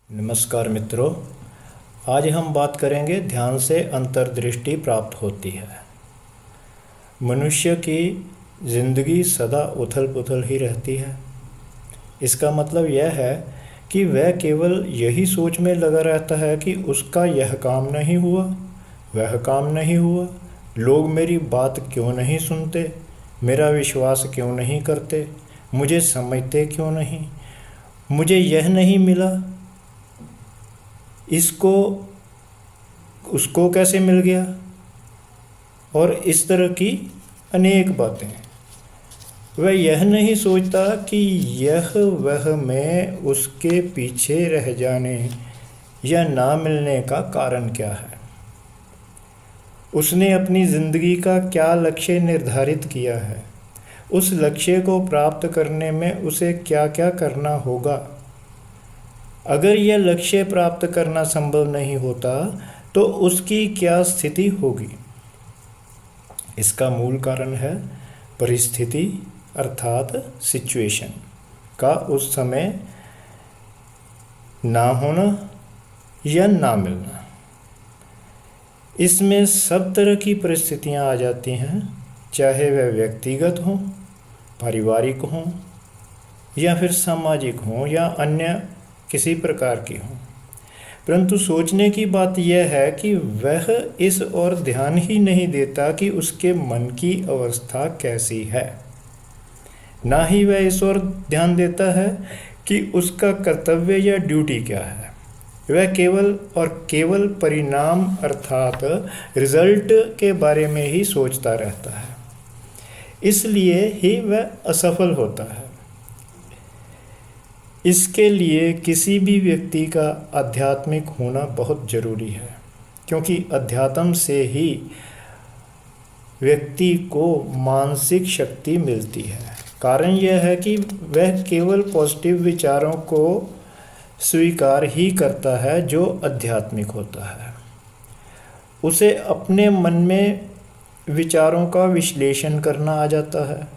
नमस्कार मित्रों, आज हम बात करेंगे ध्यान से अंतर्दृष्टि प्राप्त होती है। मनुष्य की ज़िंदगी सदा उथल पुथल ही रहती है। इसका मतलब यह है कि वह केवल यही सोच में लगा रहता है कि उसका यह काम नहीं हुआ, वह काम नहीं हुआ, लोग मेरी बात क्यों नहीं सुनते, मेरा विश्वास क्यों नहीं करते, मुझे समझते क्यों नहीं, मुझे यह नहीं मिला, इसको उसको कैसे मिल गया, और इस तरह की अनेक बातें। वह यह नहीं सोचता कि यह वह में उसके पीछे रह जाने या ना मिलने का कारण क्या है। उसने अपनी ज़िंदगी का क्या लक्ष्य निर्धारित किया है, उस लक्ष्य को प्राप्त करने में उसे क्या क्या करना होगा। अगर यह लक्ष्य प्राप्त करना संभव नहीं होता तो उसकी क्या स्थिति होगी। इसका मूल कारण है परिस्थिति अर्थात सिचुएशन का उस समय ना होना या ना मिलना। इसमें सब तरह की परिस्थितियां आ जाती हैं, चाहे वह व्यक्तिगत हों, पारिवारिक हों या फिर सामाजिक हों या अन्य किसी प्रकार की हो। परंतु सोचने की बात यह है कि वह इस ओर ध्यान ही नहीं देता कि उसके मन की अवस्था कैसी है। ना ही वह इस ओर ध्यान देता है कि उसका कर्तव्य या ड्यूटी क्या है। वह केवल और केवल परिणाम अर्थात रिजल्ट के बारे में ही सोचता रहता है। इसलिए ही वह असफल होता है। इसके लिए किसी भी व्यक्ति का आध्यात्मिक होना बहुत ज़रूरी है, क्योंकि अध्यात्म से ही व्यक्ति को मानसिक शक्ति मिलती है। कारण यह है कि वह केवल पॉजिटिव विचारों को स्वीकार ही करता है जो आध्यात्मिक होता है। उसे अपने मन में विचारों का विश्लेषण करना आ जाता है,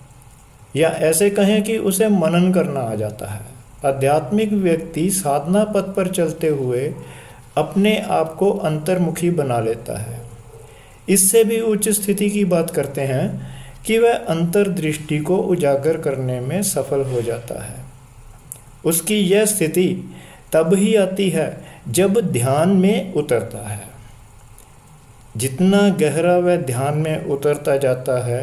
या ऐसे कहें कि उसे मनन करना आ जाता है। आध्यात्मिक व्यक्ति साधना पथ पर चलते हुए अपने आप को अंतर्मुखी बना लेता है। इससे भी उच्च स्थिति की बात करते हैं कि वह अंतर्दृष्टि को उजागर करने में सफल हो जाता है। उसकी यह स्थिति तब ही आती है जब ध्यान में उतरता है। जितना गहरा वह ध्यान में उतरता जाता है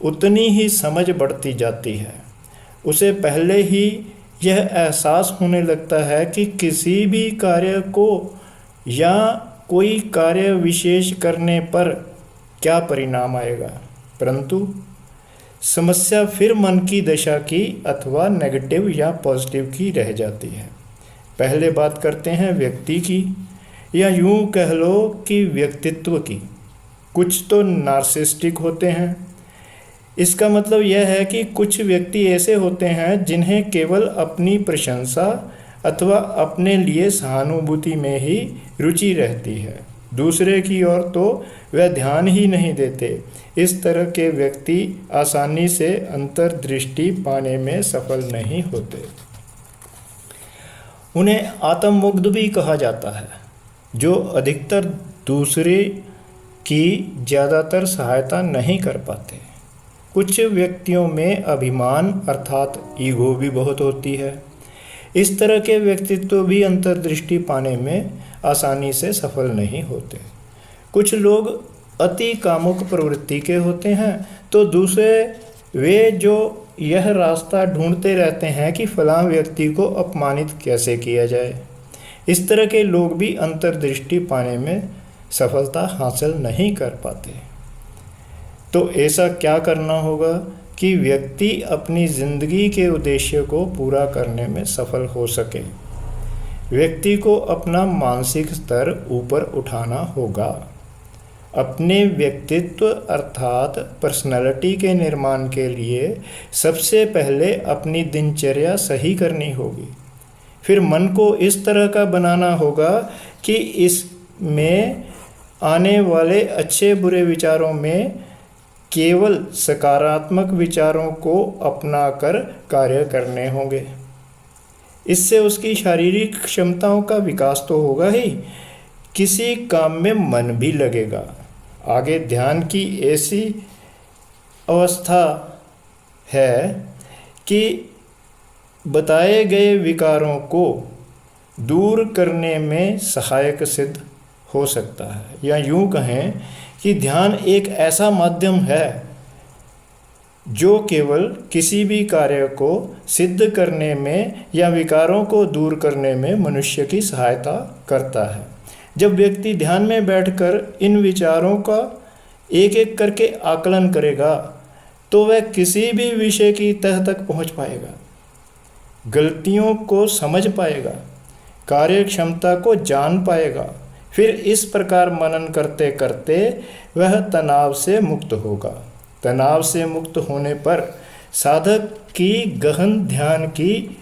उतनी ही समझ बढ़ती जाती है। उसे पहले ही यह एहसास होने लगता है कि किसी भी कार्य को या कोई कार्य विशेष करने पर क्या परिणाम आएगा। परंतु समस्या फिर मन की दशा की अथवा नेगेटिव या पॉजिटिव की रह जाती है। पहले बात करते हैं व्यक्ति की, या यूं कह लो कि व्यक्तित्व की। कुछ तो नार्सिसिस्टिक होते हैं। इसका मतलब यह है कि कुछ व्यक्ति ऐसे होते हैं जिन्हें केवल अपनी प्रशंसा अथवा अपने लिए सहानुभूति में ही रुचि रहती है। दूसरे की ओर तो वह ध्यान ही नहीं देते। इस तरह के व्यक्ति आसानी से अंतर्दृष्टि पाने में सफल नहीं होते। उन्हें आत्ममुग्ध भी कहा जाता है, जो अधिकतर दूसरे की ज़्यादातर सहायता नहीं कर पाते। कुछ व्यक्तियों में अभिमान अर्थात ईगो भी बहुत होती है। इस तरह के व्यक्तित्व भी अंतर्दृष्टि पाने में आसानी से सफल नहीं होते। कुछ लोग अति कामुक प्रवृत्ति के होते हैं, तो दूसरे वे जो यह रास्ता ढूंढते रहते हैं कि फलां व्यक्ति को अपमानित कैसे किया जाए। इस तरह के लोग भी अंतर्दृष्टि पाने में सफलता हासिल नहीं कर पाते। तो ऐसा क्या करना होगा कि व्यक्ति अपनी ज़िंदगी के उद्देश्य को पूरा करने में सफल हो सके। व्यक्ति को अपना मानसिक स्तर ऊपर उठाना होगा। अपने व्यक्तित्व अर्थात पर्सनालिटी के निर्माण के लिए सबसे पहले अपनी दिनचर्या सही करनी होगी। फिर मन को इस तरह का बनाना होगा कि इसमें आने वाले अच्छे बुरे विचारों में केवल सकारात्मक विचारों को अपनाकर कार्य करने होंगे। इससे उसकी शारीरिक क्षमताओं का विकास तो होगा ही, किसी काम में मन भी लगेगा। आगे ध्यान की ऐसी अवस्था है कि बताए गए विकारों को दूर करने में सहायक सिद्ध हो सकता है। या यूँ कहें कि ध्यान एक ऐसा माध्यम है जो केवल किसी भी कार्य को सिद्ध करने में या विकारों को दूर करने में मनुष्य की सहायता करता है। जब व्यक्ति ध्यान में बैठकर इन विचारों का एक एक करके आकलन करेगा तो वह किसी भी विषय की तह तक पहुंच पाएगा, गलतियों को समझ पाएगा, कार्य क्षमता को जान पाएगा। फिर इस प्रकार मनन करते करते वह तनाव से मुक्त होगा। तनाव से मुक्त होने पर साधक की गहन ध्यान की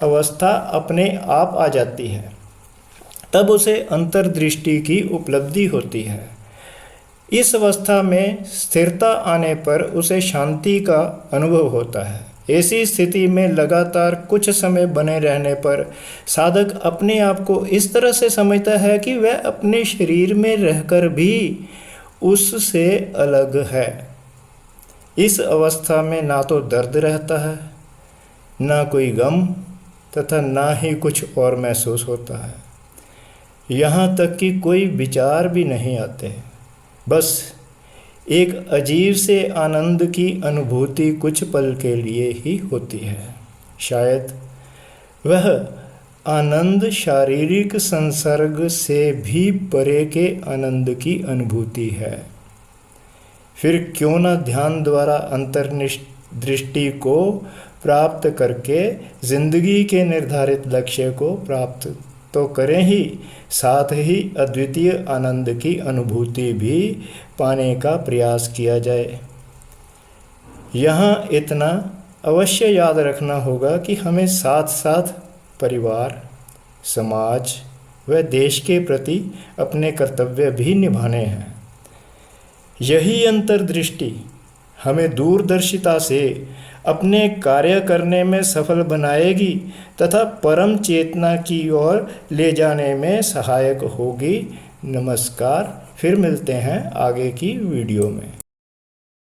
अवस्था अपने आप आ जाती है। तब उसे अंतर्दृष्टि की उपलब्धि होती है। इस अवस्था में स्थिरता आने पर उसे शांति का अनुभव होता है। ऐसी स्थिति में लगातार कुछ समय बने रहने पर साधक अपने आप को इस तरह से समझता है कि वह अपने शरीर में रहकर भी उससे अलग है। इस अवस्था में ना तो दर्द रहता है, ना कोई गम, तथा ना ही कुछ और महसूस होता है। यहाँ तक कि कोई विचार भी नहीं आते। बस एक अजीब से आनंद की अनुभूति कुछ पल के लिए ही होती है। शायद वह आनंद शारीरिक संसर्ग से भी परे के आनंद की अनुभूति है। फिर क्यों न ध्यान द्वारा अंतर्दृष्टि को प्राप्त करके जिंदगी के निर्धारित लक्ष्य को प्राप्त तो करें ही, साथ ही अद्वितीय आनंद की अनुभूति भी पाने का प्रयास किया जाए। यहाँ इतना अवश्य याद रखना होगा कि हमें साथ साथ परिवार, समाज व देश के प्रति अपने कर्तव्य भी निभाने हैं। यही अंतर्दृष्टि हमें दूरदर्शिता से अपने कार्य करने में सफल बनाएगी तथा परम चेतना की ओर ले जाने में सहायक होगी। नमस्कार, फिर मिलते हैं आगे की वीडियो में।